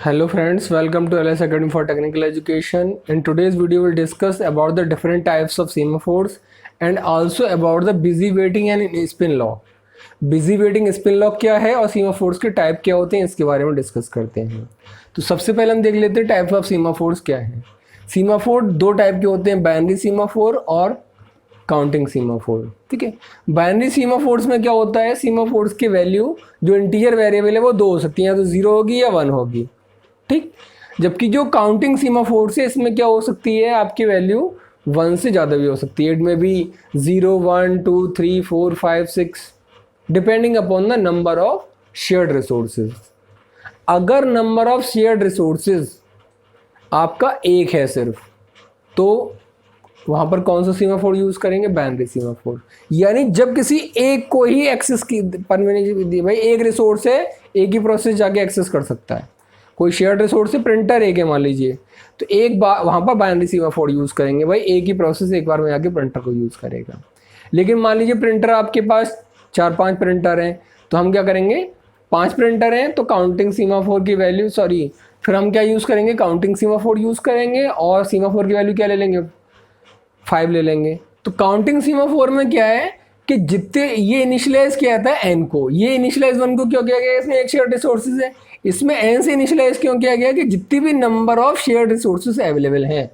Hello friends, welcome to LS Academy for Technical Education. In today's video we'll discuss about the different types of semaphores and also about the busy waiting and spin lock. Busy waiting spin lock क्या है और सीमाफोर्स के type क्या होते हैं इसके बारे में डिस्कस करते हैं। तो सबसे पहले हम देख लेते हैं टाइप्स ऑफ सीमाफोर्स क्या है। सीमाफोर दो टाइप के होते हैं, बाइनरी सीमाफोर और काउंटिंग सीमाफोर। ठीक है, बाइनरी सीमाफोर्स में क्या होता है, सीमाफोर्स की वैल्यू जो इंटीजर वेरिएबल है वो दो हो सकती है, या तो 0 होगी या 1 होगी। ठीक, जबकि जो काउंटिंग सीमाफोर्स है इसमें क्या हो सकती है, आपकी वैल्यू 1 से ज़्यादा भी हो सकती है। इट में भी 0, 1, 2, 3, 4, 5, 6 depending upon the number of shared resources. अगर नंबर ऑफ शेयर्ड रिसोर्सेज आपका एक है सिर्फ, तो वहाँ पर कौन सा सीमाफोर यूज़ करेंगे, बाइनरी सीमाफोर। यानी जब किसी एक को ही एक्सेस की परमिशन दी, भाई एक रिसोर्स है, एक ही प्रोसेस जाके एक्सेस कर सकता है। कोई शेयर्ड रिसोर्स है, प्रिंटर एक है मान लीजिए, तो एक बार वहाँ पर बाइनरी सीमाफोर यूज़ करेंगे, भाई एक ही प्रोसेस एक बार में जाके प्रिंटर को यूज़ करेगा। लेकिन मान लीजिए प्रिंटर आपके पास 4-5 प्रिंटर हैं, तो हम क्या करेंगे, 5 प्रिंटर हैं तो काउंटिंग सीमाफोर की वैल्यू फिर हम क्या यूज़ करेंगे, काउंटिंग सीमाफोर यूज़ करेंगे और सीमाफोर की वैल्यू क्या ले लेंगे, 5 ले लेंगे। तो काउंटिंग सीमाफोर में क्या है कि जितने ये इनिशियलाइज किया था n को, ये इनिशियलाइज 1 को क्यों किया गया, इसमें एक शेयर रिसोर्सेज है, इसमें n से इनिशियलाइज क्यों किया गया कि जितनी भी number of share resources available हैं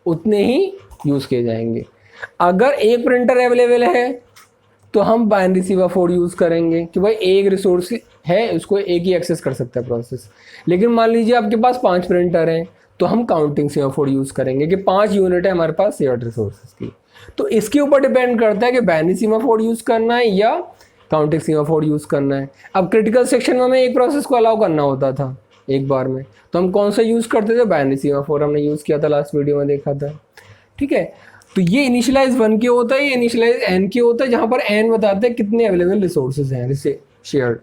उतने ही यूज़ किए जाएंगे। अगर एक प्रिंटर अवेलेबल है तो हम बाइनरी सीमाफोर यूज़ करेंगे कि भाई एक रिसोर्स है, उसको एक ही एक्सेस कर सकता है प्रोसेस। लेकिन मान लीजिए आपके पास 5 प्रिंटर हैं, तो हम काउंटिंग सीमाफोर यूज़ करेंगे कि 5 यूनिट है हमारे पास शेयर्ड रिसोर्सेज की। तो इसके ऊपर डिपेंड करता है कि बाइनरी सीमाफोर यूज़ करना है या काउंटिंग सीमाफोर यूज़ करना है। अब क्रिटिकल सेक्शन में हमें एक प्रोसेस को अलाउ करना होता था एक बार में, तो हम कौन सा यूज़ करते थे, बाइनरी सीमाफोर हमने यूज़ किया था, लास्ट वीडियो में देखा था। ठीक है, तो ये इनिशियलाइज 1 के होता है, ये इनिशियलाइज n के होता है, जहाँ पर n बताते हैं कितने अवेलेबल रिसोर्सेज हैं shared.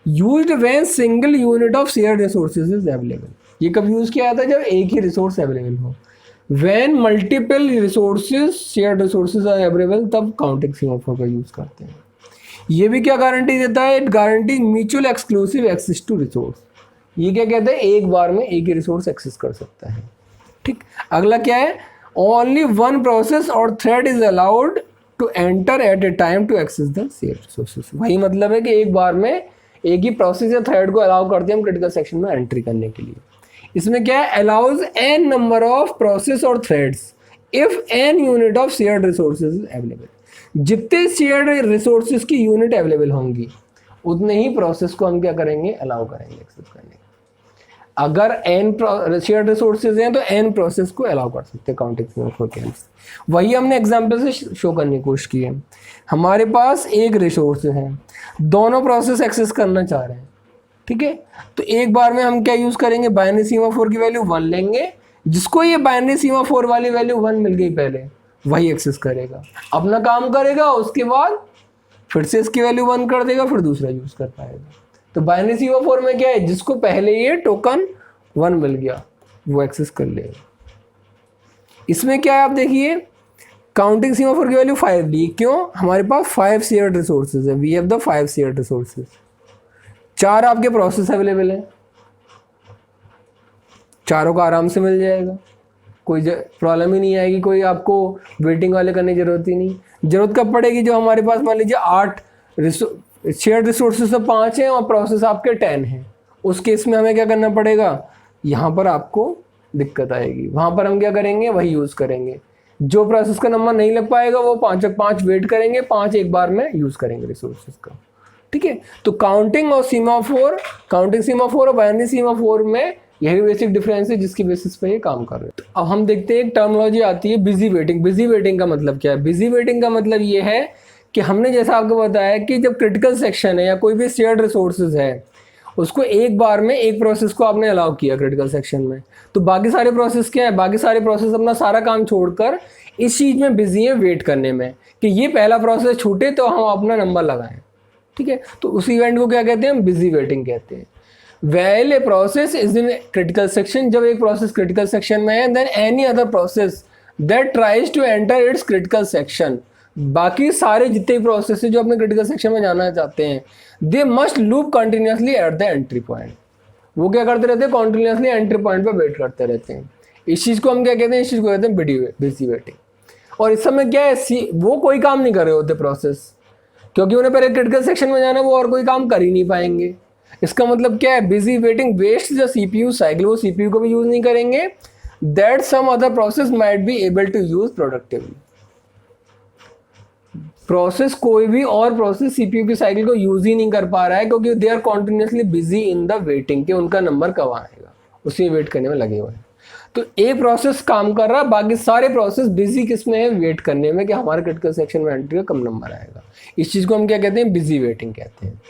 Used when single unit of shared resources is available. ये कब यूज़ किया जाता है, जब एक ही रिसोर्स अवेलेबल हो। When multiple resources shared resources are available, तब काउंटिंग सीमाफोर का यूज़ करते हैं। ये भी क्या गारंटी देता है, it guarantee mutual exclusive access to resource. ये क्या कहते हैं, एक बार में एक ही रिसोर्स एक्सेस कर सकता है। ठीक, अगला क्या है, only one process or thread is allowed to enter at a time to access the shared resources। वही मतलब है कि एक बार में एक ही प्रोसेस या थ्रेड को अलाउ करते हैं हम क्रिटिकल सेक्शन में एंट्री करने के लिए। इसमें क्या है, allows n number of process और threads if n unit of shared resources is available. जितने शेयर्ड रिसोर्सेज की यूनिट अवेलेबल होंगी उतने ही प्रोसेस को हम क्या करेंगे, अलाउ करेंगे एक्सेस करने। अगर n शेयर्ड रिसोर्सेज हैं तो n प्रोसेस को अलाउ कर सकते हैं काउंटिंग सीमाफोर के अंदर। वही हमने एग्जांपल से शो करने की कोशिश की है। हमारे पास एक रिसोर्स है, दोनों प्रोसेस एक्सेस करना चाह रहे हैं। ठीक है, तो एक बार में हम क्या यूज़ करेंगे, बाइनरी सीमाफोर की वैल्यू 1 लेंगे, जिसको ये बाइनरी सीमाफोर वाली वैल्यू 1 मिल गई पहले, वही एक्सेस करेगा, अपना काम करेगा, उसके बाद फिर से इसकी वैल्यू 1 कर देगा, फिर दूसरा यूज़ कर पाएगा। तो बाइनरी सीमाफोर में क्या है, जिसको पहले ये टोकन 1 मिल गया वो एक्सेस कर लेगा। इसमें क्या है, आप देखिए काउंटिंग सीमाफोर की वैल्यू 5 ली, क्यों, हमारे पास 5 शेयर्ड रिसोर्सेज है, we have the 5 shared resources. 4 आपके प्रोसेस अवेलेबल है, चारों को आराम से मिल जाएगा, कोई प्रॉब्लम ही नहीं आएगी, कोई आपको वेटिंग वाले करने की जरूरत ही नहीं। जरूरत कब पड़ेगी, जो हमारे पास मान लीजिए 8 शेयर्ड रिसोर्सेज तो 5 हैं और प्रोसेस आपके 10 हैं, उस केस में हमें क्या करना पड़ेगा, यहाँ पर आपको दिक्कत आएगी। वहाँ पर हम क्या करेंगे, वही यूज़ करेंगे, जो प्रोसेस का नंबर नहीं लग पाएगा वो 5 वेट करेंगे, 5 एक बार में यूज़ करेंगे रिसोर्सेज का। ठीक है, तो काउंटिंग सीमाफोर और बाइनरी सीमाफोर में यही बेसिक डिफरेंस है जिसकी बेसिस पे ये काम कर रहे हैं। तो अब हम देखते हैं एक टर्मिनोलॉजी आती है बिजी वेटिंग। बिजी वेटिंग का मतलब क्या है, बिजी वेटिंग का मतलब ये है कि हमने जैसा आपको बताया कि जब क्रिटिकल सेक्शन है या कोई भी शेयर्ड रिसोर्सेज है, उसको एक बार में एक प्रोसेस को आपने अलाउ किया क्रिटिकल सेक्शन में, तो बाकी सारे प्रोसेस क्या है, बाकी सारे प्रोसेस अपना सारा काम छोड़कर इस चीज़ में बिजी है, वेट करने में कि ये पहला प्रोसेस छूटे तो हम अपना नंबर लगाएं। ठीक है, तो उस इवेंट को क्या कहते हैं, हम बिजी वेटिंग कहते हैं। When a process is in critical section, जब एक प्रोसेस क्रिटिकल सेक्शन में है, then any other process that tries to enter its critical section, बाकी सारे जितने प्रोसेस जो अपने क्रिटिकल सेक्शन में जाना चाहते हैं, they must loop continuously at the entry point. वो क्या करते रहते हैं, कॉन्टिन्यूसली एंट्री पॉइंट पे वेट करते रहते हैं। इस चीज़ को हम क्या कहते हैं, इस चीज़ को कहते हैं बिजी वेटिंग। और इस समय क्या है, वो कोई काम नहीं कर रहे होते प्रोसेस, क्योंकि उन्हें पहले क्रिटिकल सेक्शन में जाना है, वो और कोई काम कर ही नहीं पाएंगे। इसका मतलब क्या है, busy waiting waste the CPU cycle, वो सीपीयू को भी यूज नहीं करेंगे, that some other process might be able to use productively. Process कोई भी और प्रोसेस सीपीयू की साइकिल को यूज ही नहीं कर पा रहा है, क्योंकि they are continuously busy in the waiting, कि उनका नंबर कब आएगा, उसी वेट करने में लगे हुए हैं। तो एक प्रोसेस काम कर रहा है, बाकी सारे प्रोसेस बिजी किस में है, वेट करने में कि हमारे क्रिटिकल सेक्शन में एंट्री का कम नंबर आएगा। इस चीज को हम क्या कहते हैं, बिजी वेटिंग कहते हैं।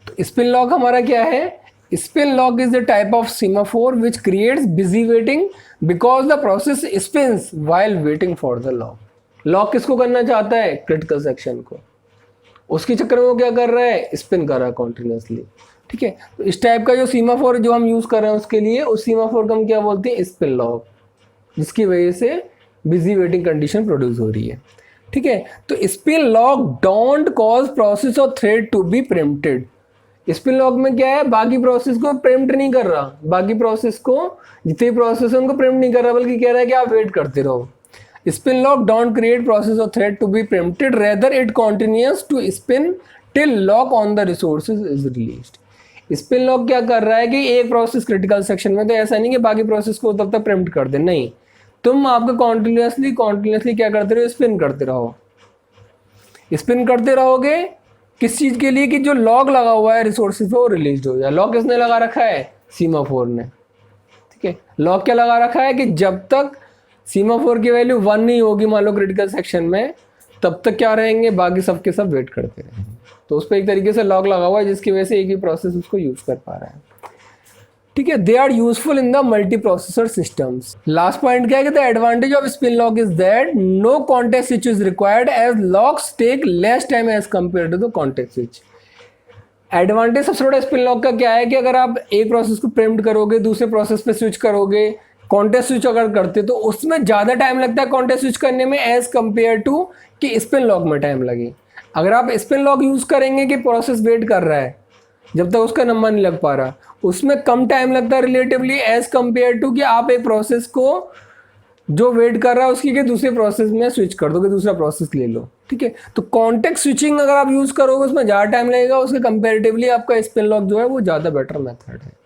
तो स्पिन लॉक हमारा क्या है, spin lock is the type of semaphore which creates busy waiting because the process spins while waiting for the lock. Lock किसको करना चाहता है, क्रिटिकल सेक्शन को, उसके चक्कर में वो क्या कर रहा है, स्पिन कर रहा है कॉन्टिन्यूसली। ठीक है, तो इस टाइप का जो सीमाफोर जो हम यूज कर रहे हैं उसके लिए, उस सीमाफोर को हम क्या बोलते हैं, स्पिन लॉक, जिसकी वजह से बिजी वेटिंग कंडीशन प्रोड्यूस हो रही है। ठीक है, तो spin lock don't cause process और thread to be preempted. Spin lock में क्या है, बाकी प्रोसेस को प्रिम्प्ट नहीं कर रहा, बाकी प्रोसेस को, जितने प्रोसेस है उनको प्रिम्प्ट नहीं कर रहा, बल्कि कह रहा है कि आप वेट करते रहो। Spin lock don't create process or thread to be preempted, rather it continues to spin till lock on the resources is released. Spin lock क्या कर रहा है कि एक प्रोसेस क्रिटिकल सेक्शन में, तो ऐसा नहीं कि बाकी प्रोसेस को तब तक प्रिम्प्ट कर दे, नहीं, तुम आपका कॉन्टिन्यूसली क्या करते रहो, स्पिन करते रहो। स्पिन करते रहोगे किस चीज के लिए, कि जो लॉक लगा हुआ है रिसोर्सेज पे वो रिलीज हो जाए। लॉक किसने लगा रखा है, सीमाफोर ने। ठीक है, लॉक क्या लगा रखा है कि जब तक सीमाफोर की वैल्यू 1 नहीं होगी मान लो क्रिटिकल सेक्शन में, तब तक क्या रहेंगे, बाकी सबके सब वेट करते रहेंगे। तो उस पर एक तरीके से लॉक लगा हुआ है, जिसकी वजह से एक ही प्रोसेस उसको यूज कर पा रहा है। ठीक है, they are useful in the multi processor systems. Last point क्या है, the advantage of spin lock is that no context switch is required as locks take less time as compare to the context switch. Advantage सबसे बड़ा spin lock का क्या है कि अगर आप एक प्रोसेस को प्रिम्प्ट करोगे, दूसरे प्रोसेस पे स्विच करोगे, कॉन्टेक्स्ट स्विच अगर करते तो उसमें ज़्यादा टाइम लगता है कॉन्टेक्स्ट स्विच करने में एज कंपेयर टू कि स्पिन लॉक में टाइम लगे। अगर आप स्पिन लॉक यूज़ करेंगे कि प्रोसेस वेट कर रहा है जब तक उसका नंबर नहीं लग पा रहा, उसमें कम टाइम लगता है रिलेटिवली एज कंपेयर टू कि आप एक प्रोसेस को जो वेट कर रहा है उसकी के दूसरे प्रोसेस में स्विच कर दो, कि दूसरा प्रोसेस ले लो। ठीक है, तो कॉन्टेक्स्ट स्विचिंग अगर आप यूज़ करोगे उसमें ज़्यादा टाइम लगेगा, उसके कंपेरेटिवली आपका स्पिन लॉक जो है वो ज़्यादा बेटर मेथड है।